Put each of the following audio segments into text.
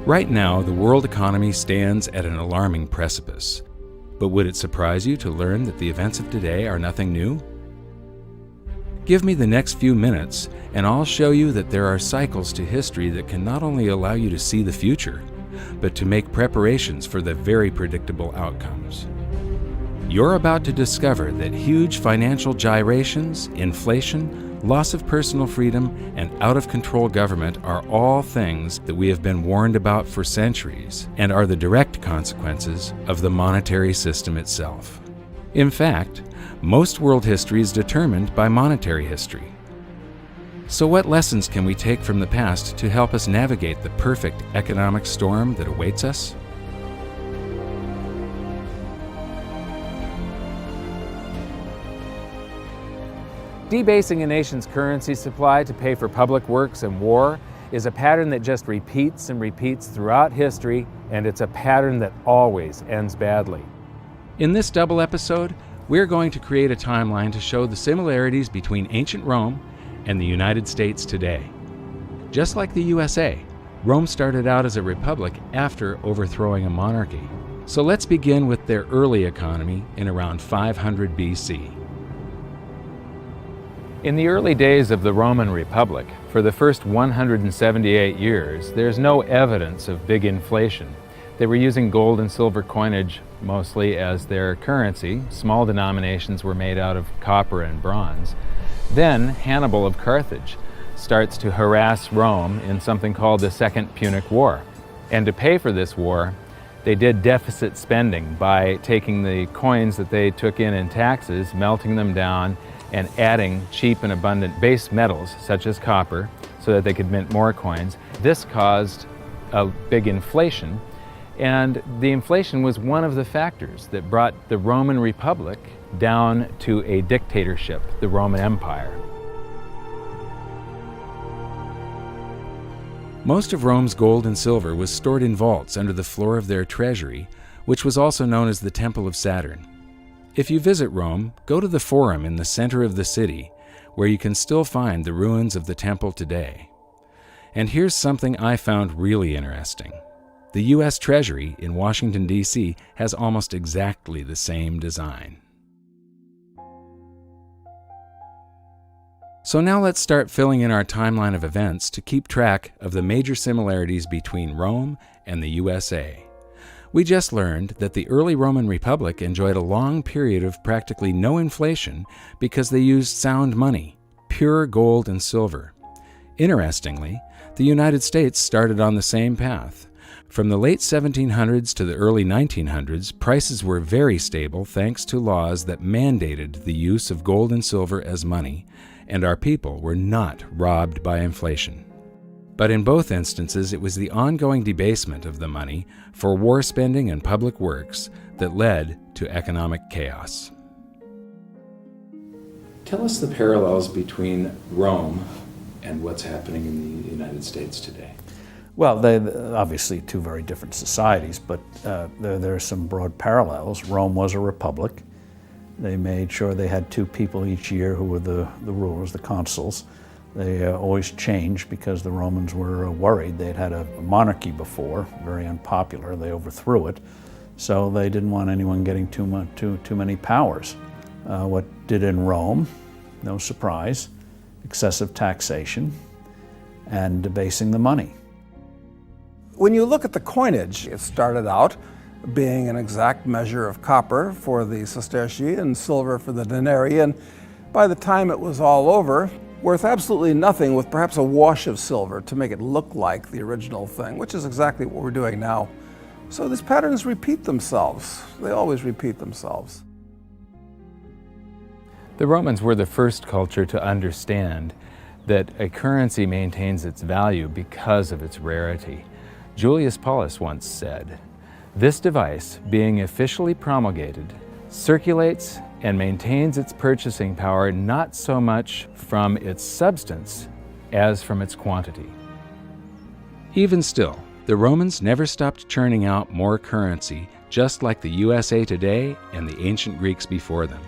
Right now, the world economy stands at an alarming precipice. But would it surprise you to learn that the events of today are nothing new? Give me the next few minutes, and I'll show you that there are cycles to history that can not only allow you to see the future, but to make preparations for the very predictable outcomes. You're about to discover that huge financial gyrations, inflation, loss of personal freedom, and out-of-control government are all things that we have been warned about for centuries and are the direct consequences of the monetary system itself. In fact, most world history is determined by monetary history. So what lessons can we take from the past to help us navigate the perfect economic storm that awaits us? Debasing a nation's currency supply to pay for public works and war is a pattern that just repeats and repeats throughout history, and it's a pattern that always ends badly. In this double episode, we're going to create a timeline to show the similarities between ancient Rome and the United States today. Just like the USA, Rome started out as a republic after overthrowing a monarchy. So let's begin with their early economy in around 500 BC. In the early days of the Roman Republic, for the first 178 years, there's no evidence of big inflation. They were using gold and silver coinage mostly as their currency. Small denominations were made out of copper and bronze. Then Hannibal of Carthage starts to harass Rome in something called the Second Punic War. And to pay for this war, they did deficit spending by taking the coins that they took in taxes, melting them down, and adding cheap and abundant base metals such as copper so that they could mint more coins. This caused a big inflation, and the inflation was one of the factors that brought the Roman Republic down to a dictatorship, the Roman Empire. Most of Rome's gold and silver was stored in vaults under the floor of their treasury, which was also known as the Temple of Saturn. If you visit Rome, go to the Forum in the center of the city, where you can still find the ruins of the temple today. And here's something I found really interesting. The U.S. Treasury in Washington, D.C. has almost exactly the same design. So now let's start filling in our timeline of events to keep track of the major similarities between Rome and the USA. We just learned that the early Roman Republic enjoyed a long period of practically no inflation because they used sound money, pure gold and silver. Interestingly, the United States started on the same path. From the late 1700s to the early 1900s, prices were very stable thanks to laws that mandated the use of gold and silver as money, and our people were not robbed by inflation. But in both instances, it was the ongoing debasement of the money for war spending and public works that led to economic chaos. Tell us the parallels between Rome and what's happening in the United States today. Well, they're obviously two very different societies, but there are some broad parallels. Rome was a republic. They made sure they had two people each year who were the rulers, the consuls. They always changed because the Romans were worried. They'd had a monarchy before, very unpopular. They overthrew it, so they didn't want anyone getting too many powers. What did in Rome? No surprise, excessive taxation and debasing the money. When you look at the coinage, it started out being an exact measure of copper for the sestertii and silver for the denarii, and by the time it was all over, worth absolutely nothing with perhaps a wash of silver to make it look like the original thing, which is exactly what we're doing now. So these patterns repeat themselves. They always repeat themselves. The Romans were the first culture to understand that a currency maintains its value because of its rarity. Julius Paulus once said, "This device, being officially promulgated, circulates and maintains its purchasing power not so much from its substance as from its quantity." Even still, the Romans never stopped churning out more currency, just like the USA today and the ancient Greeks before them.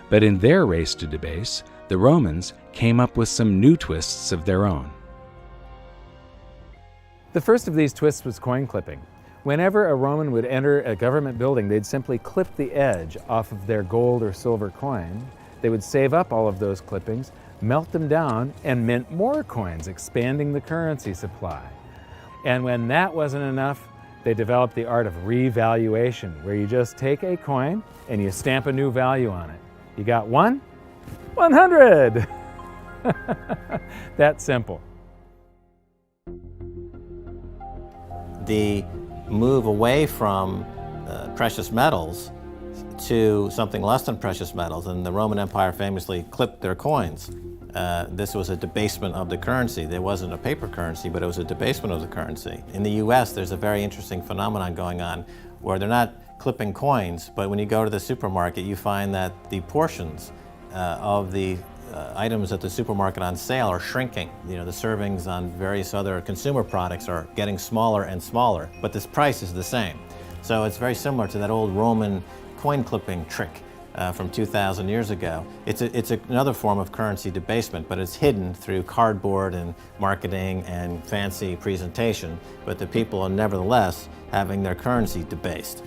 But in their race to debase, the Romans came up with some new twists of their own. The first of these twists was coin clipping. Whenever a Roman would enter a government building, they'd simply clip the edge off of their gold or silver coin. They would save up all of those clippings, melt them down, and mint more coins, expanding the currency supply. And when that wasn't enough, they developed the art of revaluation, where you just take a coin and you stamp a new value on it. You got 100! That's simple. The move away from precious metals to something less than precious metals, and the Roman Empire famously clipped their coins. This was a debasement of the currency. There wasn't a paper currency, but it was a debasement of the currency. In the US, there's a very interesting phenomenon going on where they're not clipping coins, but when you go to the supermarket, you find that the portions of the items at the supermarket on sale are shrinking. You know, the servings on various other consumer products are getting smaller and smaller, but this price is the same. So it's very similar to that old Roman coin clipping trick from 2,000 years ago. It's another form of currency debasement, but it's hidden through cardboard and marketing and fancy presentation, but the people are nevertheless having their currency debased.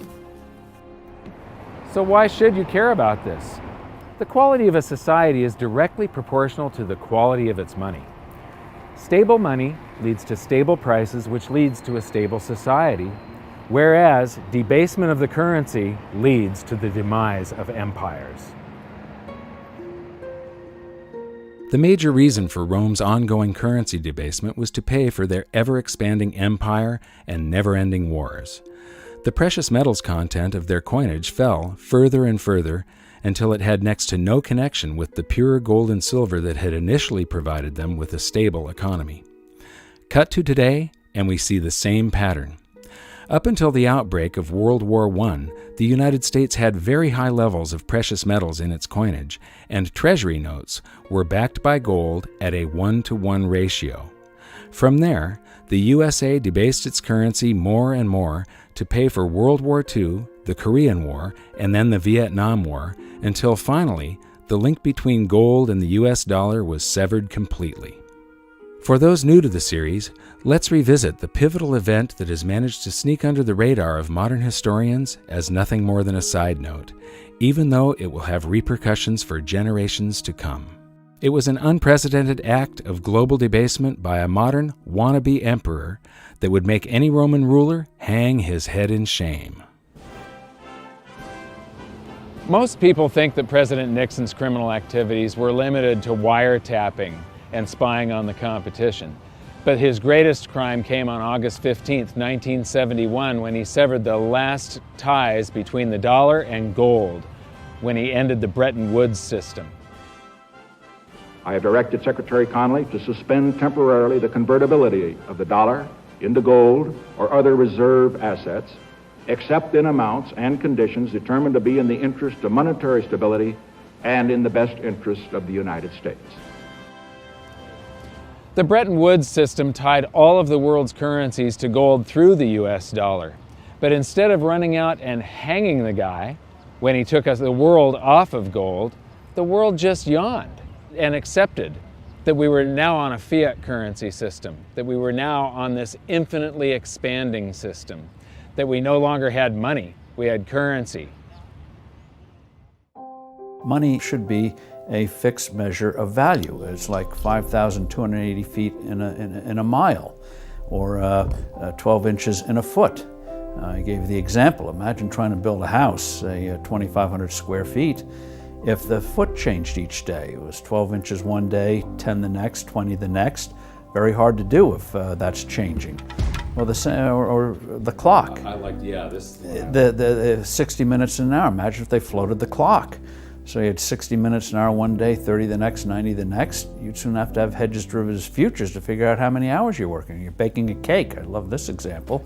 So why should you care about this? The quality of a society is directly proportional to the quality of its money. Stable money leads to stable prices, which leads to a stable society, whereas debasement of the currency leads to the demise of empires. The major reason for Rome's ongoing currency debasement was to pay for their ever-expanding empire and never-ending wars. The precious metals content of their coinage fell further and further until it had next to no connection with the pure gold and silver that had initially provided them with a stable economy. Cut to today, and we see the same pattern. Up until the outbreak of World War I, the United States had very high levels of precious metals in its coinage, and treasury notes were backed by gold at a 1-to-1 ratio. From there, the USA debased its currency more and more to pay for World War II, the Korean War, and then the Vietnam War, until finally the link between gold and the US dollar was severed completely. For those new to the series, let's revisit the pivotal event that has managed to sneak under the radar of modern historians as nothing more than a side note, even though it will have repercussions for generations to come. It was an unprecedented act of global debasement by a modern wannabe emperor that would make any Roman ruler hang his head in shame. Most people think that President Nixon's criminal activities were limited to wiretapping and spying on the competition. But his greatest crime came on August 15, 1971, when he severed the last ties between the dollar and gold, when he ended the Bretton Woods system. I have directed Secretary Connally to suspend temporarily the convertibility of the dollar into gold or other reserve assets, except in amounts and conditions determined to be in the interest of monetary stability and in the best interest of the United States. The Bretton Woods system tied all of the world's currencies to gold through the US dollar. But instead of running out and hanging the guy when he took the world off of gold, the world just yawned and accepted that we were now on a fiat currency system, that we were now on this infinitely expanding system, that we no longer had money, we had currency. Money should be a fixed measure of value. It's like 5,280 feet in a mile, or 12 inches in a foot. I gave the example. Imagine trying to build a house, say 2,500 square feet. If the foot changed each day, it was 12 inches one day, 10 the next, 20 the next. Very hard to do if that's changing. Well, or the clock. The 60 minutes an hour. Imagine if they floated the clock. So you had 60 minutes an hour one day, 30 the next, 90 the next. You'd soon have to have hedges, derivatives, futures to figure out how many hours you're working. You're baking a cake. I love this example.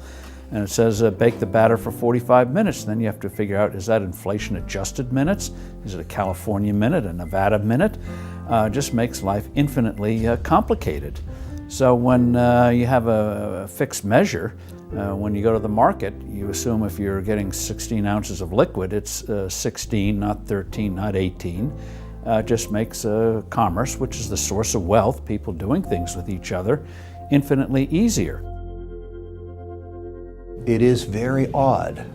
And it says bake the batter for 45 minutes. And then you have to figure out, is that inflation adjusted minutes? Is it a California minute, a Nevada minute? Just makes life infinitely complicated. So when you have a fixed measure, when you go to the market, you assume if you're getting 16 ounces of liquid, it's 16, not 13, not 18. Just makes commerce, which is the source of wealth, people doing things with each other, infinitely easier. It is very odd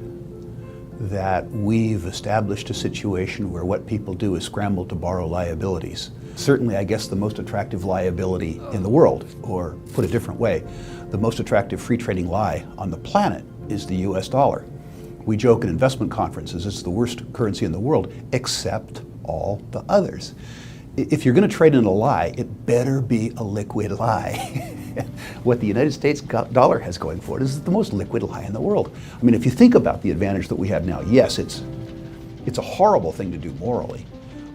that we've established a situation where what people do is scramble to borrow liabilities. Certainly, I guess, the most attractive liability in the world, or put a different way, the most attractive free trading lie on the planet is the US dollar. We joke in investment conferences it's the worst currency in the world, except all the others. If you're going to trade in a lie, it better be a liquid lie. What the United States dollar has going for it is the most liquid lie in the world. I mean, if you think about the advantage that we have now, yes, it's a horrible thing to do morally,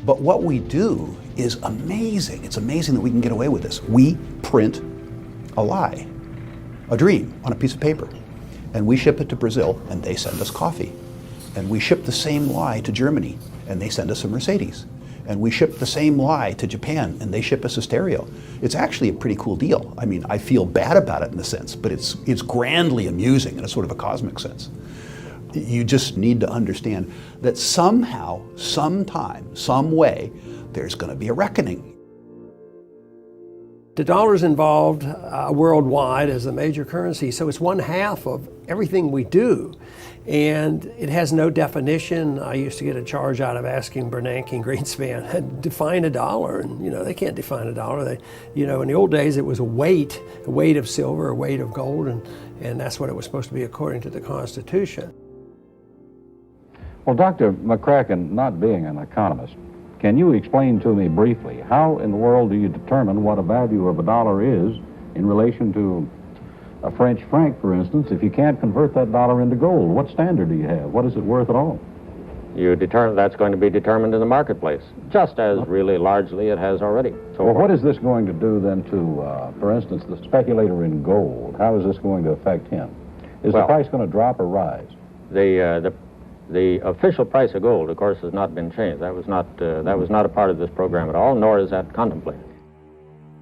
but what we do is amazing. It's amazing that we can get away with this. We print a lie, a dream, on a piece of paper, and we ship it to Brazil, and they send us coffee. And we ship the same lie to Germany, and they send us a Mercedes. And we ship the same lie to Japan, and they ship us a stereo. It's actually a pretty cool deal. I mean, I feel bad about it in a sense, but it's grandly amusing in a sort of a cosmic sense. You just need to understand that somehow, sometime, some way, there's going to be a reckoning. The dollar's involved worldwide as a major currency, so it's 1/2 of everything we do. And it has no definition. I used to get a charge out of asking Bernanke and Greenspan, define a dollar, and they can't define a dollar. In the old days it was a weight of silver, a weight of gold, and that's what it was supposed to be according to the Constitution. Well, Dr. McCracken, not being an economist, can you explain to me briefly how in the world do you determine what a value of a dollar is in relation to a French franc, for instance? If you can't convert that dollar into gold, what standard do you have? What is it worth at all? You determine that's going to be determined in the marketplace, just as really largely it has already. So well, what is this going to do then to, for instance, the speculator in gold? How is this going to affect him? Is the price going to drop or rise? The official price of gold, of course, has not been changed. That was not a part of this program at all, nor is that contemplated.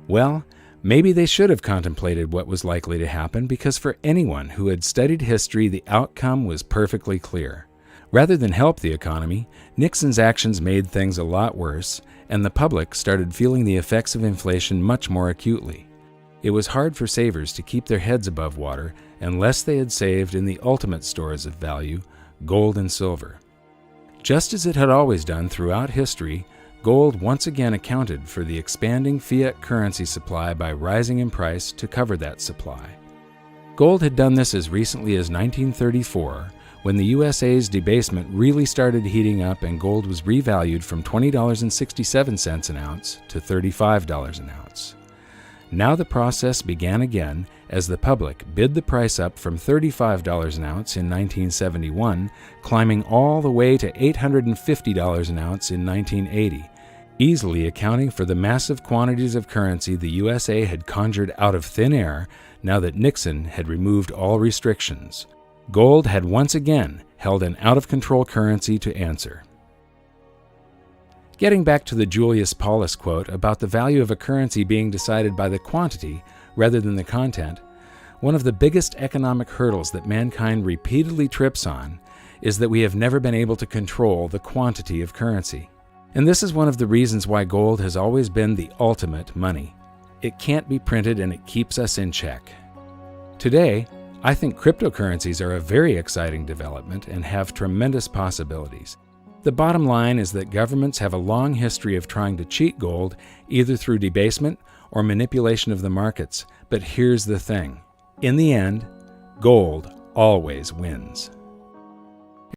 Well, maybe they should have contemplated what was likely to happen, because for anyone who had studied history, the outcome was perfectly clear. Rather than help the economy, Nixon's actions made things a lot worse, and the public started feeling the effects of inflation much more acutely. It was hard for savers to keep their heads above water unless they had saved in the ultimate stores of value, gold and silver. Just as it had always done throughout history, gold once again accounted for the expanding fiat currency supply by rising in price to cover that supply. Gold had done this as recently as 1934, when the USA's debasement really started heating up and gold was revalued from $20.67 an ounce to $35 an ounce. Now the process began again as the public bid the price up from $35 an ounce in 1971, climbing all the way to $850 an ounce in 1980, easily accounting for the massive quantities of currency the USA had conjured out of thin air now that Nixon had removed all restrictions. Gold had once again held an out-of-control currency to answer. Getting back to the Julius Paulus quote about the value of a currency being decided by the quantity rather than the content, one of the biggest economic hurdles that mankind repeatedly trips on is that we have never been able to control the quantity of currency. And this is one of the reasons why gold has always been the ultimate money. It can't be printed and it keeps us in check. Today, I think cryptocurrencies are a very exciting development and have tremendous possibilities. The bottom line is that governments have a long history of trying to cheat gold, either through debasement or manipulation of the markets. But here's the thing. In the end, gold always wins.